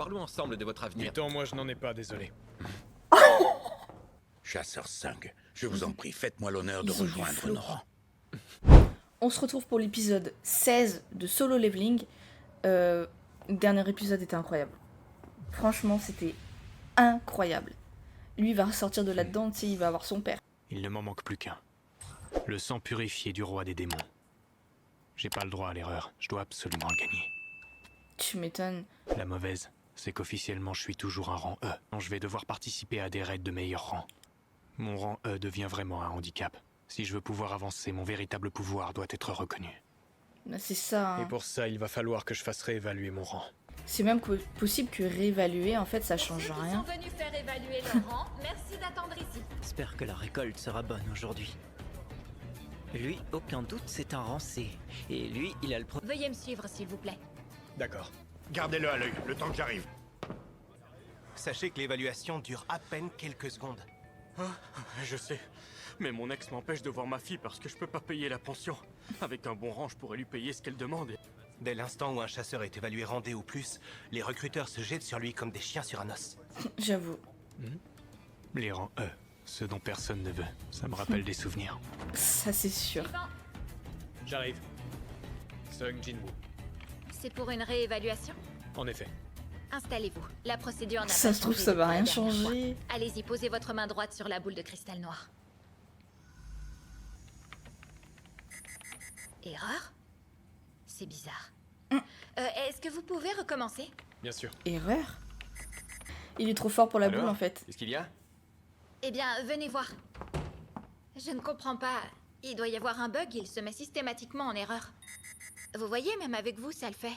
Parlons ensemble de votre avenir. Putain, moi je n'en ai pas, désolé. Chasseur Sung, je vous en prie, faites-moi l'honneur de Ils ont du rejoindre flow. nos rangs. On se retrouve pour l'épisode 16 de Solo Leveling. Le dernier épisode était incroyable. Franchement, c'était incroyable. Lui, il va ressortir de là-dedans, tu sais, il va avoir son père. Il ne m'en manque plus qu'un. Le sang purifié du roi des démons. J'ai pas le droit à l'erreur, je dois absolument le gagner. Tu m'étonnes. La mauvaise, c'est qu'officiellement je suis toujours un rang E. Donc je vais devoir participer à des raids de meilleurs rangs. Mon rang E devient vraiment un handicap. Si je veux pouvoir avancer, mon véritable pouvoir doit être reconnu. Bah, c'est ça. Et Hein. pour ça, il va falloir que je fasse réévaluer mon rang. C'est même possible que réévaluer, en fait, ça change Ceux rien. qui sont venus faire évaluer leur rang, merci d'attendre ici. J'espère que la récolte sera bonne aujourd'hui. Lui, aucun doute, c'est un rang C. Et lui, il a le pro... Veuillez me suivre, s'il vous plaît. D'accord. Gardez-le à l'œil, le temps que j'arrive. Sachez que l'évaluation dure à peine quelques secondes. Je sais, mais mon ex m'empêche de voir ma fille parce que je peux pas payer la pension. Avec un bon rang, je pourrais lui payer ce qu'elle demande. Dès l'instant où un chasseur est évalué rang D ou plus, les recruteurs se jettent sur lui comme des chiens sur un os. J'avoue. Les rangs E, ceux dont personne ne veut. Ça me rappelle des souvenirs. Ça, c'est sûr. Suivant. J'arrive. Sung Jinwoo. C'est pour une réévaluation. En effet. Installez-vous. La procédure n'a pas Ça se trouve, changé ça va depuis la rien dernière fois. changer. Allez-y, posez votre main droite sur la boule de cristal noir. Erreur? C'est bizarre. Est-ce que vous pouvez recommencer? Bien sûr. Erreur? Il est trop fort pour la Alors boule, en fait. Qu'est-ce qu'il y a? Eh bien, venez voir. Je ne comprends pas. Il doit y avoir un bug, il se met systématiquement en erreur. Vous voyez, même avec vous, ça le fait.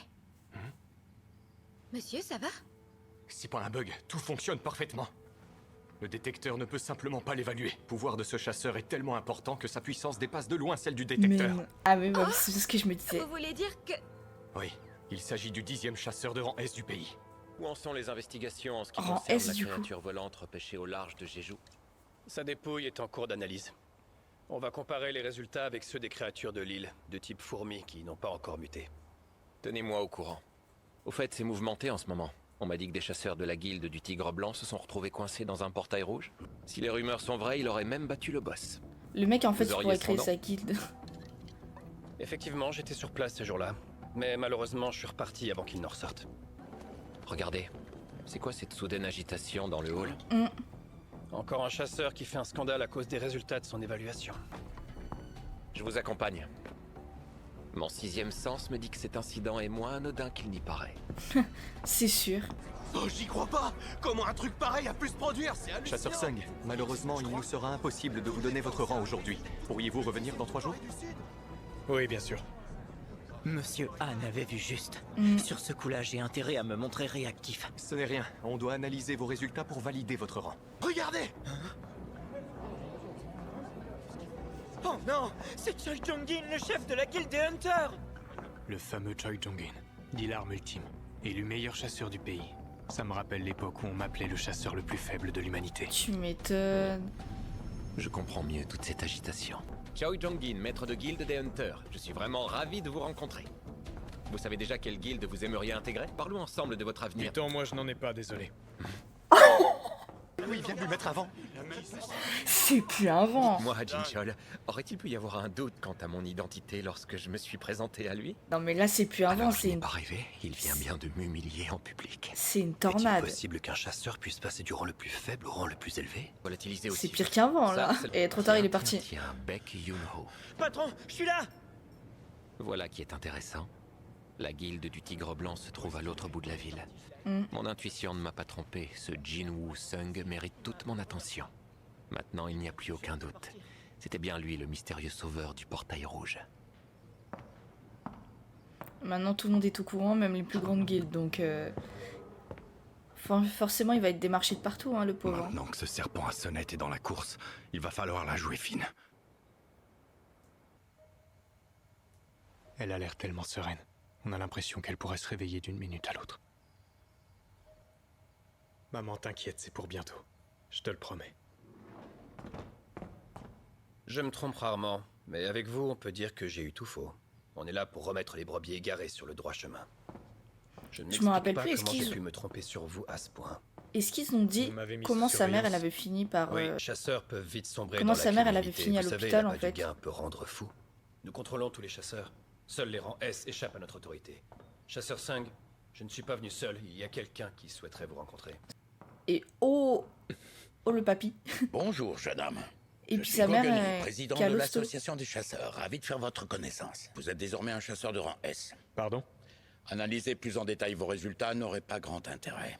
Monsieur, ça va? Si pas un bug, tout fonctionne parfaitement. Le détecteur ne peut simplement pas l'évaluer. Le pouvoir de ce chasseur est tellement important que sa puissance dépasse de loin celle du Mais... détecteur. Ah, mais bah, c'est ce que je me disais. Vous voulez dire que... Oui, il s'agit du 10e chasseur de rang S du pays. Où en sont les investigations en ce qui Rang concerne S, la du coup. créature volante repêchée au large de Jeju? Sa dépouille est en cours d'analyse. On va comparer les résultats avec ceux des créatures de l'île, de type fourmi, qui n'ont pas encore muté. Tenez-moi au courant. Au fait, c'est mouvementé en ce moment. On m'a dit que des chasseurs de la guilde du Tigre Blanc se sont retrouvés coincés dans un portail rouge. Si les rumeurs sont vraies, il aurait même battu le boss. Le mec, en fait, Vous il auriez pourrait son créer nom. sa guilde. Effectivement, j'étais sur place ce jour-là. Mais malheureusement, je suis reparti avant qu'il ne ressorte. Regardez, c'est quoi cette soudaine agitation dans le hall? Encore un chasseur qui fait un scandale à cause des résultats de son évaluation. Je vous accompagne. Mon 6e sens me dit que cet incident est moins anodin qu'il n'y paraît. C'est sûr. Oh, j'y crois pas! Comment un truc pareil a pu se produire? C'est hallucinant! Chasseur Sung, malheureusement, il nous sera impossible de vous donner votre rang aujourd'hui. Pourriez-vous revenir dans 3 jours? Oui, bien sûr. Monsieur Han avait vu juste. Sur ce coup-là, j'ai intérêt à me montrer réactif. Ce n'est rien. On doit analyser vos résultats pour valider votre rang. Regardez! Oh non! C'est Choi Jong-in, le chef de la guilde des Hunters! Le fameux Choi Jong-in, dit l'arme ultime, élu meilleur chasseur du pays. Ça me rappelle l'époque où on m'appelait le chasseur le plus faible de l'humanité. Tu m'étonnes. Je comprends mieux toute cette agitation. Choi Jong-in, maître de guilde des Hunters. Je suis vraiment ravi de vous rencontrer. Vous savez déjà quelle guilde vous aimeriez intégrer? Parlons ensemble de votre avenir. Putain, moi je n'en ai pas, désolé. Oui, viens de lui mettre avant. C'est plus un vent. Moi, Jin Chol, aurait-il pu y avoir un doute quant à mon identité lorsque je me suis présenté à lui? Non, mais là, c'est plus un vent, Alors, je c'est n'ai une... pas rêvé, il vient bien de m'humilier en public. C'est une Est-il tornade. possible qu'un chasseur puisse passer du rang le plus faible au rang le plus élevé? Volatilisé aussi. C'est pire qu'un vent, là. Ça, c'est- Et trop tard, il est parti. Tiens, Beck Yunho. Patron, je suis là! Voilà qui est intéressant. La guilde du Tigre Blanc se trouve à l'autre bout de la ville. Mon intuition ne m'a pas trompé. Ce Jinwoo Sung mérite toute mon attention. Maintenant, il n'y a plus aucun doute. C'était bien lui le mystérieux sauveur du portail rouge. Maintenant, tout le monde est au courant, même les plus grandes guildes, donc... Forcément, il va être démarché de partout, hein, le pauvre. Maintenant que ce serpent à sonnette est dans la course, il va falloir la jouer fine. Elle a l'air tellement sereine. On a l'impression qu'elle pourrait se réveiller d'une minute à l'autre. Maman, t'inquiète, c'est pour bientôt. Je te le promets. Je me trompe rarement, mais avec vous, on peut dire que j'ai eu tout faux. On est là pour remettre les brebis égarées sur le droit chemin. Je ne Je me rappelle m'explique plus, pas est-ce comment j'ai qu'ils pu me tromper sur vous à ce point. est-ce qu'ils ont dit Vous m'avez mis comment sous sa mère elle surveillance. avait fini par Oui, chasseurs peuvent vite sombrer comment dans la sa mère elle avait criminalité. fini à Vous savez, l'hôpital en l'appât fait? du gain peut rendre fou. Nous contrôlons tous les chasseurs. Seuls les rangs S échappent à notre autorité. Chasseur 5, je ne suis pas venu seul. Il y a quelqu'un qui souhaiterait vous rencontrer. Et oh le papy. Bonjour, jeune homme. Et Je puis suis sa mère Gogoni, président qui a de l'hosto. l'association des chasseurs. Ravi de faire votre connaissance. Vous êtes désormais un chasseur de rang S. Pardon? Analyser plus en détail vos résultats n'aurait pas grand intérêt.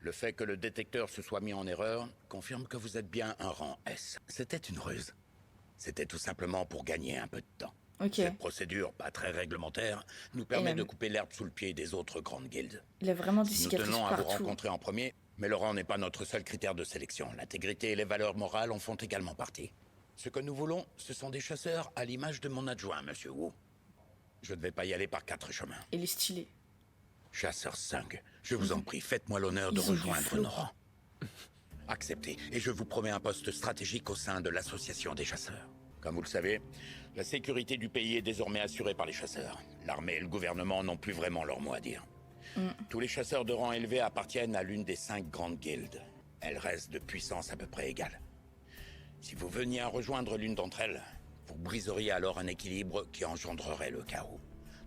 Le fait que le détecteur se soit mis en erreur confirme que vous êtes bien un rang S. C'était une ruse. C'était tout simplement pour gagner un peu de temps. Ok. Cette procédure, pas très réglementaire, nous permet Et, de couper l'herbe sous le pied des autres grandes guildes. Il a vraiment des Nous cicatrices tenons à vous partout. rencontrer en premier, mais le rang n'est pas notre seul critère de sélection. L'intégrité et les valeurs morales en font également partie. Ce que nous voulons, ce sont des chasseurs à l'image de mon adjoint, Monsieur Wu. Je ne vais pas y aller par 4 chemins. Il est stylé. Chasseur 5, je vous en prie, faites-moi l'honneur de Ils ont du rejoindre flow. nos rangs. Acceptez, et je vous promets un poste stratégique au sein de l'association des chasseurs. Comme vous le savez, la sécurité du pays est désormais assurée par les chasseurs. L'armée et le gouvernement n'ont plus vraiment leur mot à dire. Tous les chasseurs de rang élevé appartiennent à l'une des 5 grandes guildes. Elles restent de puissance à peu près égale. Si vous veniez à rejoindre l'une d'entre elles, vous briseriez alors un équilibre qui engendrerait le chaos.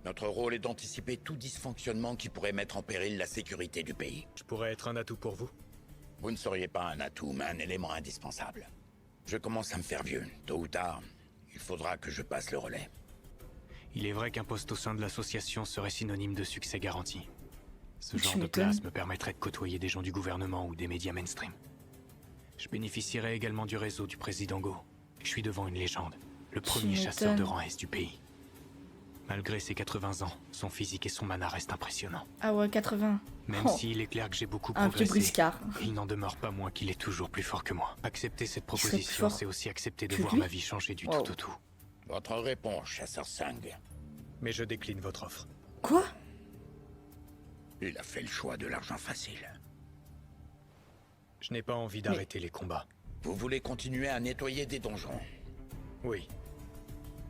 Notre rôle est d'anticiper tout dysfonctionnement qui pourrait mettre en péril la sécurité du pays. Je pourrais être un atout pour vous? Vous ne seriez pas un atout, mais un élément indispensable. Je commence à me faire vieux. Tôt ou tard, il faudra que je passe le relais. Il est vrai qu'un poste au sein de l'association serait synonyme de succès garanti. Ce Tu genre de m'étonnes. place me permettrait de côtoyer des gens du gouvernement ou des médias mainstream. Je bénéficierais également du réseau du président Go. Je suis devant une légende, le premier chasseur de m'étonnes. rang S du pays. Malgré ses 80 ans, son physique et son mana restent impressionnants. Ah ouais, 80. Même Oh, s'il est clair que j'ai beaucoup un vieux progressé, briscard. il n'en demeure pas moins qu'il est toujours plus fort que moi. Accepter cette serait plus proposition, fort c'est aussi accepter de que voir lui ma vie changer du Wow. tout au tout. Votre réponse, chasseur 5. Mais je décline votre offre. Quoi? Il a fait le choix de l'argent facile. Je n'ai pas envie d'arrêter les combats. Vous voulez continuer à nettoyer des donjons? Oui.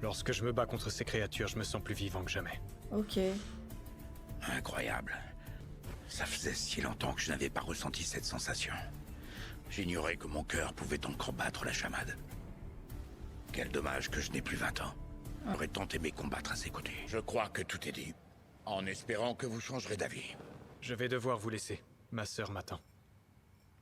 Lorsque je me bats contre ces créatures, je me sens plus vivant que jamais. Ok. Incroyable. Ça faisait si longtemps que je n'avais pas ressenti cette sensation. J'ignorais que mon cœur pouvait encore battre la chamade. Quel dommage que je n'ai plus 20 ans. J'aurais tant aimé combattre à ses côtés. Je crois que tout est dit. En espérant que vous changerez d'avis. Je vais devoir vous laisser. Ma sœur m'attend.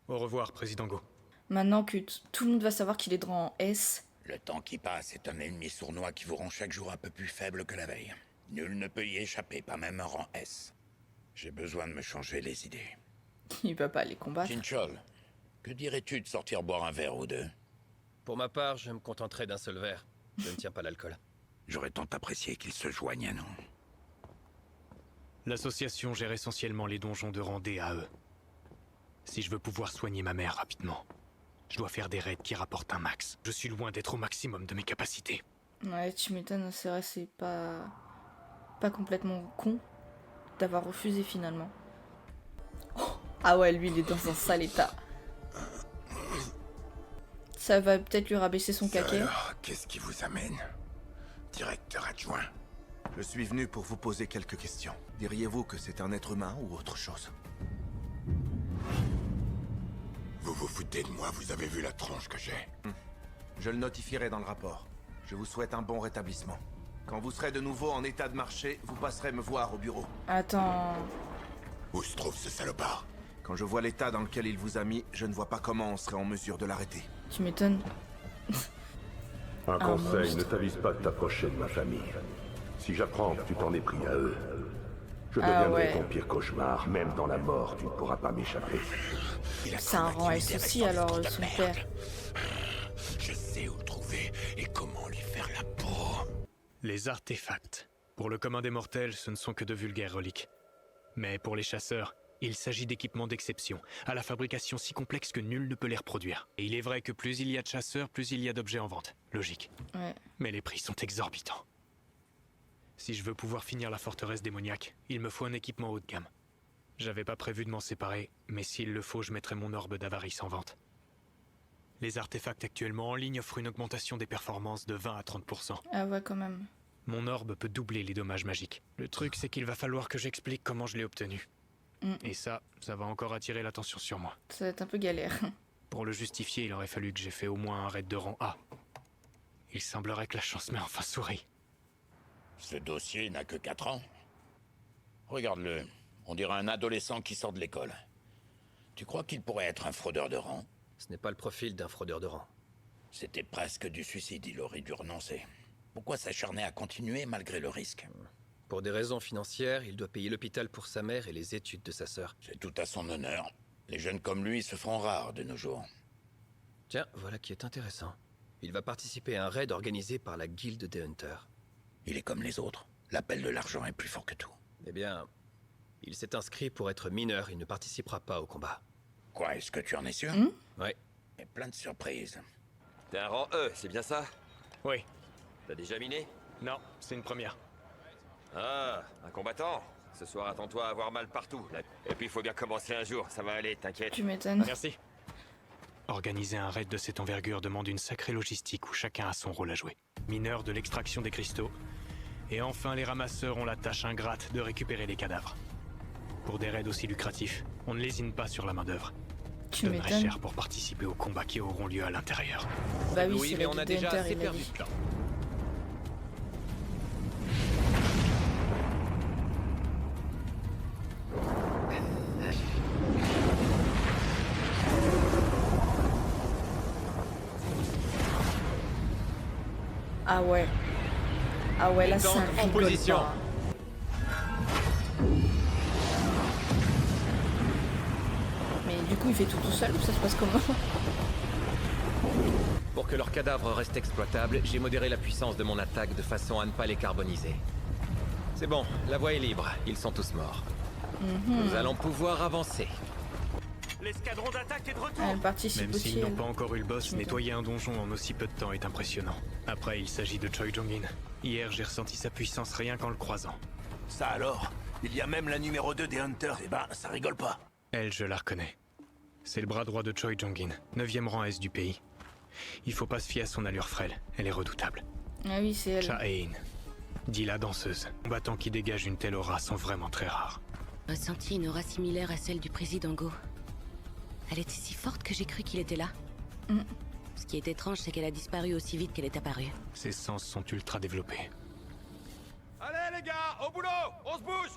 Au revoir, Président Go. Maintenant que tout le monde va savoir qu'il est de rang S, Le temps qui passe est un ennemi sournois qui vous rend chaque jour un peu plus faible que la veille. Nul ne peut y échapper, pas même un rang S. J'ai besoin de me changer les idées. il va pas les combattre. Jinchol, que dirais-tu de sortir boire un verre ou deux? Pour ma part, je me contenterai d'un seul verre. Je ne tiens pas l'alcool. J'aurais tant apprécié qu'il se joigne à nous. L'association gère essentiellement les donjons de rang D à eux. Si je veux pouvoir soigner ma mère rapidement, je dois faire des raids qui rapportent un max. Je suis loin d'être au maximum de mes capacités. Ouais, tu m'étonnes, c'est vrai, c'est pas complètement con d'avoir refusé finalement. Oh, ah ouais, lui, il est dans un sale état. Ça va peut-être lui rabaisser son caquet. Alors, qu'est-ce qui vous amène, directeur adjoint? Je suis venu pour vous poser quelques questions. Diriez-vous que c'est un être humain ou autre chose? Vous vous foutez de moi, vous avez vu la tronche que j'ai. Je le notifierai dans le rapport. Je vous souhaite un bon rétablissement. Quand vous serez de nouveau en état de marcher, vous passerez me voir au bureau. Attends. Où se trouve ce salopard? Quand je vois l'état dans lequel il vous a mis, je ne vois pas comment on serait en mesure de l'arrêter. Tu m'étonnes. Un conseil, monstre. ne t'avise pas de t'approcher de ma famille. Si j'apprends que tu t'en es pris à eux, je Ah deviendrai ouais. ton pire cauchemar. Même dans la mort, tu ne pourras pas m'échapper. C'est un rang S aussi, alors son père. Je sais où le trouver et comment lui faire la peau. Les artefacts. Pour le commun des mortels, ce ne sont que de vulgaires reliques. Mais pour les chasseurs, il s'agit d'équipements d'exception, à la fabrication si complexe que nul ne peut les reproduire. Et il est vrai que plus il y a de chasseurs, plus il y a d'objets en vente. Logique. Ouais. Mais les prix sont exorbitants. Si je veux pouvoir finir la forteresse démoniaque, il me faut un équipement haut de gamme. J'avais pas prévu de m'en séparer, mais s'il le faut, je mettrai mon orbe d'avarice en vente. Les artefacts actuellement en ligne offrent une augmentation des performances de 20 à 30%. Ah ouais, quand même. Mon orbe peut doubler les dommages magiques. Le truc, c'est qu'il va falloir que j'explique comment je l'ai obtenu. Et ça va encore attirer l'attention sur moi. Ça va être un peu galère. Pour le justifier, il aurait fallu que j'ai fait au moins un raid de rang A. Il semblerait que la chance m'ait enfin souri. Ce dossier n'a que 4 ans. Regarde-le. On dirait un adolescent qui sort de l'école. Tu crois qu'il pourrait être un fraudeur de rang? Ce n'est pas le profil d'un fraudeur de rang. C'était presque du suicide, il aurait dû renoncer. Pourquoi s'acharner à continuer malgré le risque? Pour des raisons financières, il doit payer l'hôpital pour sa mère et les études de sa sœur. C'est tout à son honneur. Les jeunes comme lui se font rares de nos jours. Tiens, voilà qui est intéressant. Il va participer à un raid organisé par la Guilde des Hunters. Il est comme les autres. L'appel de l'argent est plus fort que tout. Eh bien, il s'est inscrit pour être mineur, il ne participera pas au combat. Quoi, est-ce que tu en es sûr? Ouais. Et plein de surprises. T'es un rang E, c'est bien ça? Oui. T'as déjà miné? Non, c'est une première. Ah, un combattant. Ce soir, attends-toi à avoir mal partout. Et puis, il faut bien commencer un jour, ça va aller, t'inquiète. Tu m'étonnes. Merci. Organiser un raid de cette envergure demande une sacrée logistique où chacun a son rôle à jouer. Mineurs de l'extraction des cristaux. Et enfin, les ramasseurs ont la tâche ingrate de récupérer les cadavres. Pour des raids aussi lucratifs, on ne lésine pas sur la main-d'œuvre. Tu Je donnerais m'étonnes. cher pour participer aux combats qui auront lieu à l'intérieur. Bah oui, Oui, c'est mais la on a Guilde des déjà Hunters, assez il l'a perdu dit. de temps. Ah ouais. Ah ouais, là, Détente ça en rigole position. pas. Mais du coup, il fait tout seul ou ça se passe comment? Pour que leurs cadavres restent exploitables, j'ai modéré la puissance de mon attaque de façon à ne pas les carboniser. C'est bon, la voie est libre, ils sont tous morts. Nous allons pouvoir avancer. L'escadron d'attaque est de retour. Elle participe Même aussi. s'ils n'ont elle. pas encore eu le boss, Tu m'étonnes. nettoyer un donjon en aussi peu de temps est impressionnant. Après, il s'agit de Choi Jong-in. Hier, j'ai ressenti sa puissance rien qu'en le croisant. Ça alors? Il y a même la numéro 2 des Hunters, et ben, ça rigole pas. Elle, je la reconnais. C'est le bras droit de Choi Jong-in, 9e rang S du pays. Il faut pas se fier à son allure frêle, elle est redoutable. Ah oui, c'est elle. Cha Hae-in, dit la danseuse. Combattants qui dégagent une telle aura sont vraiment très rares. Ressenti une aura similaire à celle du président Go. Elle était si forte que j'ai cru qu'il était là. Ce qui est étrange, c'est qu'elle a disparu aussi vite qu'elle est apparue. Ses sens sont ultra développés. Allez les gars, au boulot, on se bouge.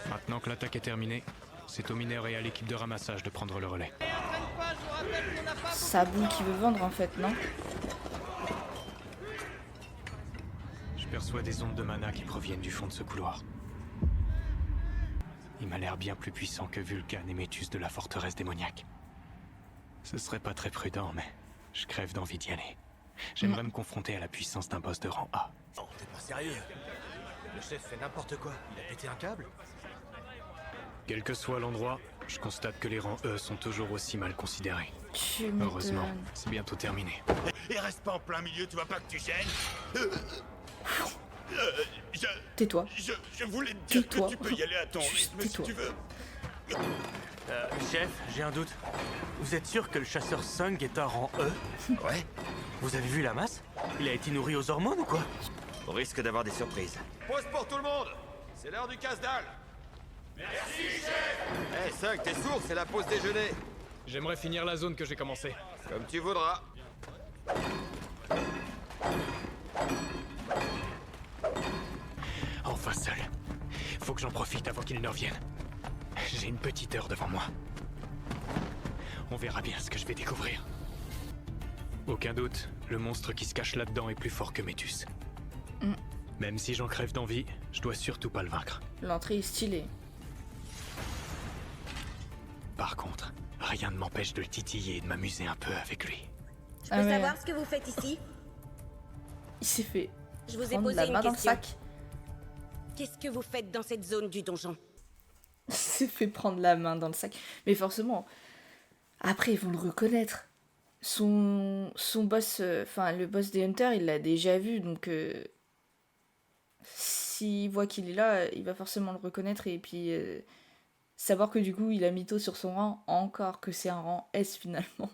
Maintenant que l'attaque est terminée, c'est aux mineurs et à l'équipe de ramassage de prendre le relais. Saboul qui veut vendre en fait, non? Je perçois des ondes de mana qui proviennent du fond de ce couloir. Il m'a l'air bien plus puissant que Vulcan et Métus de la forteresse démoniaque. Ce serait pas très prudent, mais je crève d'envie d'y aller. J'aimerais me confronter à la puissance d'un boss de rang A. Oh, t'es pas sérieux? Le chef fait n'importe quoi. Il a pété un câble? Quel que soit l'endroit, je constate que les rangs E sont toujours aussi mal considérés. Tu Heureusement, m'étonnes. c'est bientôt terminé. Et reste pas en plein milieu, tu vois pas que tu gênes? Tais-toi. Je voulais te dire Tais-toi. que tu peux y aller à ton Juste rythme si tais-toi. tu veux. Chef, j'ai un doute. Vous êtes sûr que le chasseur Sung est un rang E? Ouais, Vous avez vu la masse? Il a été nourri aux hormones ou quoi? on risque d'avoir des surprises. Pause pour tout le monde. C'est l'heure du casse-dalle. Merci chef. Eh Sung, t'es sourd, c'est la pause déjeuner. J'aimerais finir la zone que j'ai commencée. Comme tu voudras. Enfin seul. Faut que j'en profite avant qu'il ne revienne. J'ai une petite heure devant moi. On verra bien ce que je vais découvrir. Aucun doute, le monstre qui se cache là-dedans est plus fort que Métus. Même si j'en crève d'envie, je dois surtout pas le vaincre. L'entrée est stylée. Par contre, rien ne m'empêche de le titiller et de m'amuser un peu avec lui. Je Ah peux ouais. savoir ce que vous faites ici? Il s'est fait Je vous ai prendre posé la une main dans le question. sac. Qu'est-ce que vous faites dans cette zone du donjon? Il s'est fait prendre la main dans le sac. Mais forcément, après, ils vont le reconnaître. Son boss, enfin, le boss des Hunters, il l'a déjà vu, donc s'il voit qu'il est là, il va forcément le reconnaître et puis savoir que du coup, il a mytho sur son rang, encore que c'est un rang S finalement.